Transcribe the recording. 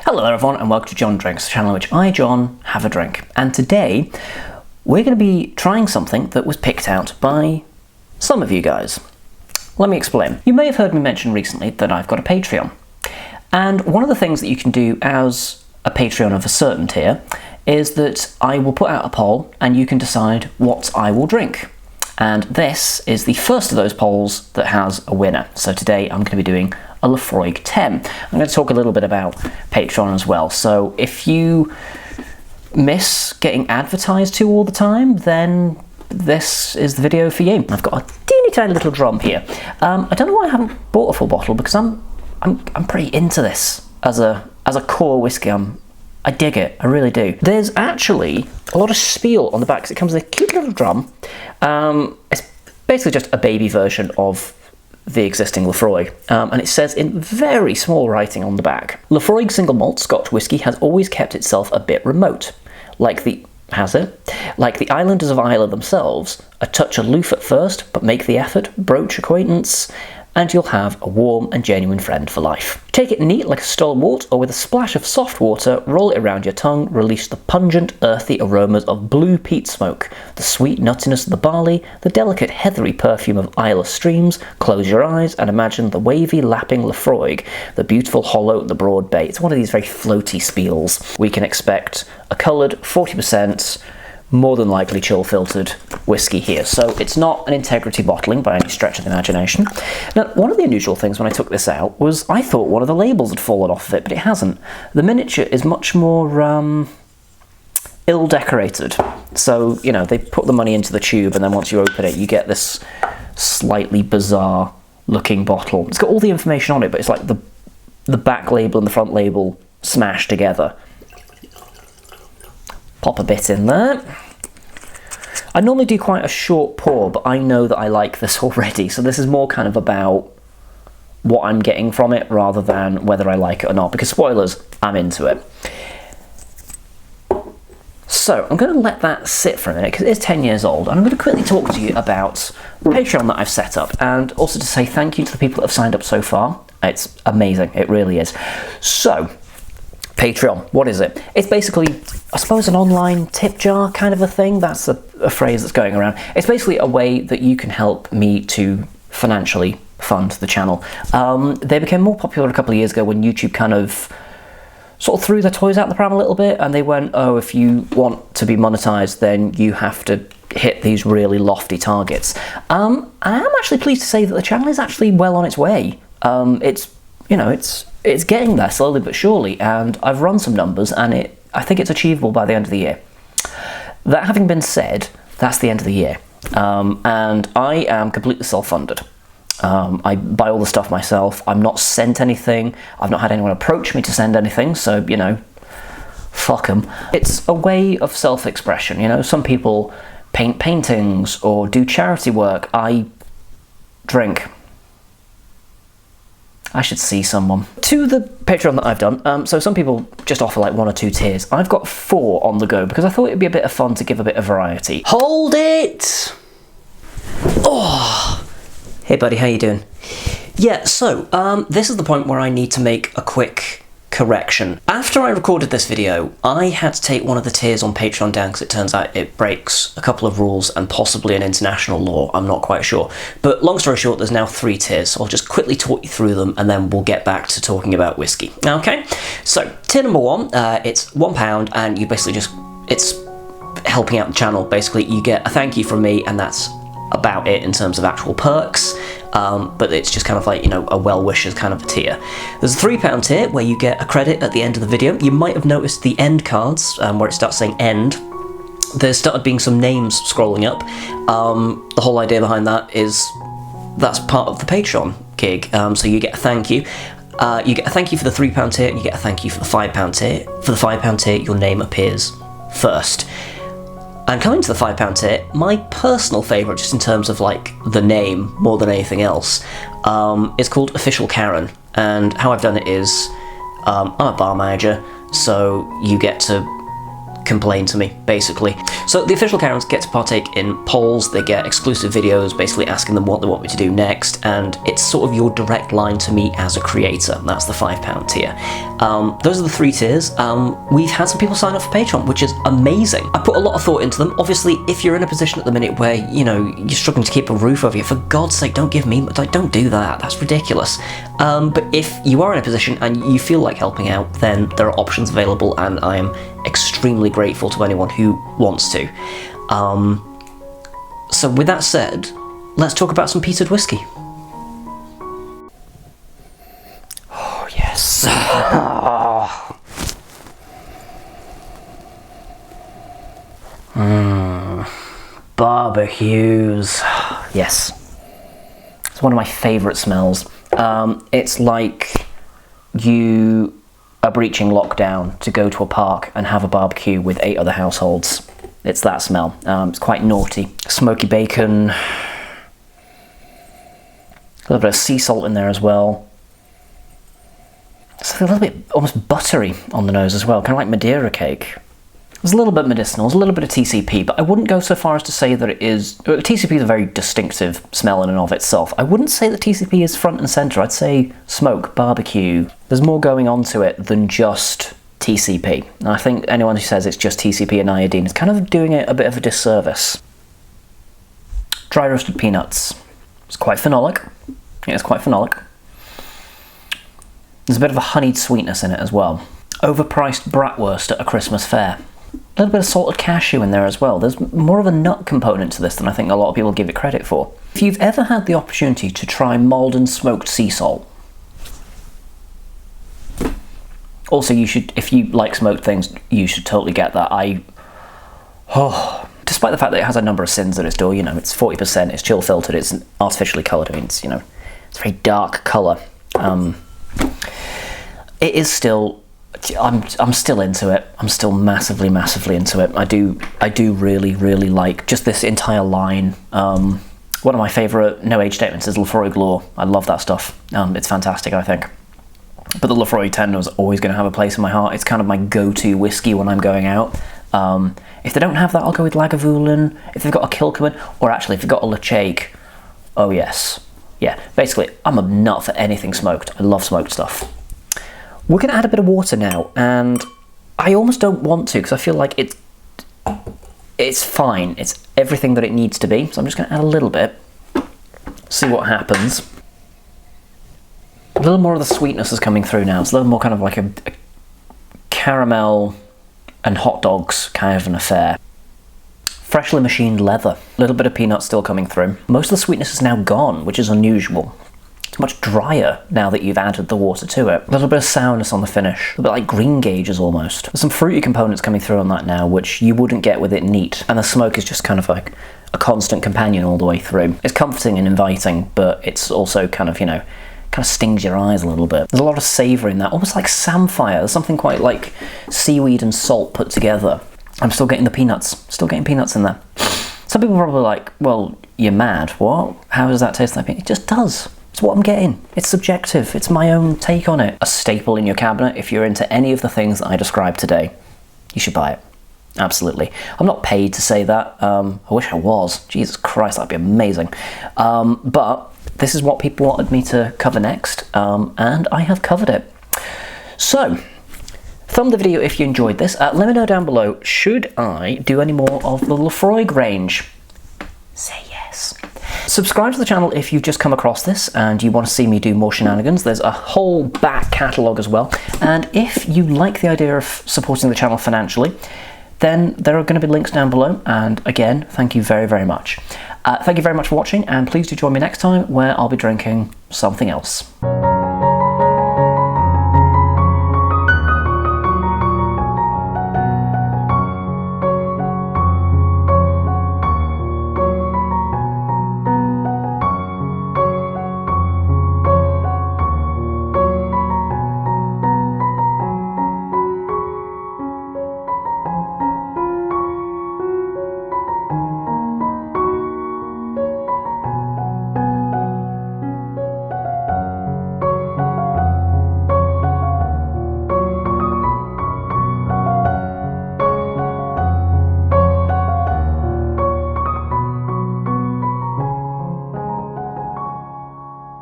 Hello everyone and welcome to John Drinks, the channel in which I, John, have a drink. And today we're going to be trying something that was picked out by some of you guys. Let me explain. You may have heard me mention recently that I've got a Patreon. And one of the things that you can do as a Patreon of a certain tier is that I will put out a poll and you can decide what I will drink. And this is the first of those polls that has a winner. So today I'm going to be doing a Laphroaig 10. I'm going to talk a little bit about Patreon as well. So if you miss getting advertised to all the time, then this is the video for you. I've got a teeny tiny little drum here. I don't know why I haven't bought a full bottle because I'm pretty into this as a core whiskey. I dig it, I really do. There's actually a lot of spiel on the back because it comes with a cute little drum. It's basically just a baby version of the existing Laphroaig, and it says in very small writing on the back, Laphroaig single malt Scotch whisky has always kept itself a bit remote. Like the islanders of Islay themselves, a touch aloof at first, but make the effort, broach acquaintance, and you'll have a warm and genuine friend for life. Take it neat like a stalwart, or with a splash of soft water, roll it around your tongue, release the pungent, earthy aromas of blue peat smoke, the sweet nuttiness of the barley, the delicate heathery perfume of Islay streams. Close your eyes and imagine the wavy, lapping Laphroaig, the beautiful hollow, the broad bay. It's one of these very floaty spiels. We can expect a coloured 40%, more than likely chill filtered whiskey here. So it's not an integrity bottling by any stretch of the imagination. Now, one of the unusual things when I took this out was I thought one of the labels had fallen off of it, but it hasn't. The miniature is much more ill-decorated. So, you know, they put the money into the tube and then once you open it, you get this slightly bizarre looking bottle. It's got all the information on it, but it's like the back label and the front label smashed together. Pop a bit in there. I normally do quite a short pour, but I know that I like this already, so this is more kind of about what I'm getting from it rather than whether I like it or not, because spoilers, I'm into it. So I'm going to let that sit for a minute because it is 10 years old, and I'm going to quickly talk to you about the Patreon that I've set up, and also to say thank you to the people that have signed up so far. It's amazing, it really is. So, Patreon, what is it? It's basically, I suppose, an online tip jar kind of a thing. That's a phrase that's going around. It's basically a way that you can help me to financially fund the channel. They became more popular a couple of years ago when YouTube kind of sort of threw their toys out the pram a little bit, and they went, oh, if you want to be monetized, then you have to hit these really lofty targets. I am actually pleased to say that the channel is actually well on its way. It's getting there slowly but surely, and I've run some numbers, and I think it's achievable by the end of the year. That having been said, that's the end of the year, and I am completely self-funded. I buy all the stuff myself. I'm not sent anything. I've not had anyone approach me to send anything, so, you know, fuck them. It's a way of self-expression, you know. Some people paint paintings or do charity work. I drink. I should see someone. To the Patreon that I've done, so some people just offer like 1 or 2 tiers. I've got 4 on the go because I thought it'd be a bit of fun to give a bit of variety. Hold it! Oh! Hey buddy, how you doing? Yeah, so, this is the point where I need to make a quick correction. After I recorded this video, I had to take one of the tiers on Patreon down because it turns out it breaks a couple of rules and possibly an international law, I'm not quite sure. But long story short, there's now 3 tiers, so I'll just quickly talk you through them and then we'll get back to talking about whiskey. Okay, so tier number 1, it's £1 and you basically it's helping out the channel. Basically, you get a thank you from me and that's about it in terms of actual perks. But it's just kind of like, you know, a well-wishers kind of a tier. There's a £3 tier where you get a credit at the end of the video. You might have noticed the end cards, where it starts saying end. There started being some names scrolling up. The whole idea behind that is that's part of the Patreon gig. So you get a thank you. You get a thank you for the £3 tier, and you get a thank you for the £5 tier. For the £5 tier, your name appears first. And coming to the £5 tier, my personal favourite, just in terms of like the name more than anything else, is called Official Karen. And how I've done it is, I'm a bar manager, so you get to complain to me, basically. So So the official accounts get to partake in polls, they get exclusive videos basically asking them what they want me to do next, and it's sort of your direct line to me as a creator. That's the £5 tier. Those are the 3 tiers. We've had some people sign up for Patreon, which is amazing. I put a lot of thought into them. Obviously, if you're in a position at the minute where, you know, you're struggling to keep a roof over you, for God's sake, don't give me, like, don't do that. That's ridiculous. But if you are in a position and you feel like helping out, then there are options available, and I am extremely grateful to anyone who wants to. So with that said, let's talk about some peated whiskey. Oh yes. Barbecues. Yes. It's one of my favourite smells. It's like you are breaching lockdown to go to a park and have a barbecue with 8 other households. It's that smell. It's quite naughty. Smoky bacon. A little bit of sea salt in there as well. It's a little bit almost buttery on the nose as well, kind of like Madeira cake. There's a little bit medicinal, there's a little bit of TCP, but I wouldn't go so far as to say that it is... TCP is a very distinctive smell in and of itself. I wouldn't say that TCP is front and centre. I'd say smoke, barbecue. There's more going on to it than just TCP. And I think anyone who says it's just TCP and iodine is kind of doing it a bit of a disservice. Dry roasted peanuts. It's quite phenolic. Yeah, it's quite phenolic. There's a bit of a honeyed sweetness in it as well. Overpriced bratwurst at a Christmas fair. A little bit of salted cashew in there as well. There's more of a nut component to this than I think a lot of people give it credit for. If you've ever had the opportunity to try Malden smoked sea salt, also you should, if you like smoked things, you should totally get that. Despite the fact that it has a number of sins at its door, you know, it's 40%, it's chill filtered, it's artificially coloured. I mean, it's, you know, it's a very dark colour. It is still... I'm still into it. I'm still massively into it. I do really like just this entire line. One of my favourite no-age statements is Laphroaig Law. I love that stuff. It's fantastic, I think. But the Laphroaig 10 is always going to have a place in my heart. It's kind of my go-to whiskey when I'm going out. If they don't have that, I'll go with Lagavulin. If they've got a Kilkerman, or actually if they've got a Laphroaig, oh yes. Yeah, basically, I'm a nut for anything smoked. I love smoked stuff. We're going to add a bit of water now, and I almost don't want to because I feel like it's fine. It's everything that it needs to be, so I'm just going to add a little bit, see what happens. A little more of the sweetness is coming through now. It's a little more kind of like a caramel and hot dogs kind of an affair. Freshly machined leather. A little bit of peanut still coming through. Most of the sweetness is now gone, which is unusual. It's much drier now that you've added the water to it. A little bit of sourness on the finish. A bit like green gages almost. There's some fruity components coming through on that now, which you wouldn't get with it neat. And the smoke is just kind of like a constant companion all the way through. It's comforting and inviting, but it's also kind of, you know, kind of stings your eyes a little bit. There's a lot of savour in that, almost like samphire. There's something quite like seaweed and salt put together. I'm still getting the peanuts. Still getting peanuts in there. Some people are probably like, well, you're mad. What? How does that taste like? It just does. It's what I'm getting. It's subjective. It's my own take on it. A staple in your cabinet, if you're into any of the things that I described today, you should buy it. Absolutely. I'm not paid to say that. I wish I was. Jesus Christ, that'd be amazing. But this is what people wanted me to cover next, and I have covered it. So, thumb the video if you enjoyed this. Let me know down below, should I do any more of the Laphroaig range? Say yes. Subscribe to the channel if you've just come across this and you want to see me do more shenanigans. There's a whole back catalogue as well. And if you like the idea of supporting the channel financially, then there are going to be links down below. And again, thank you very, very much. Thank you very much for watching, and please do join me next time where I'll be drinking something else.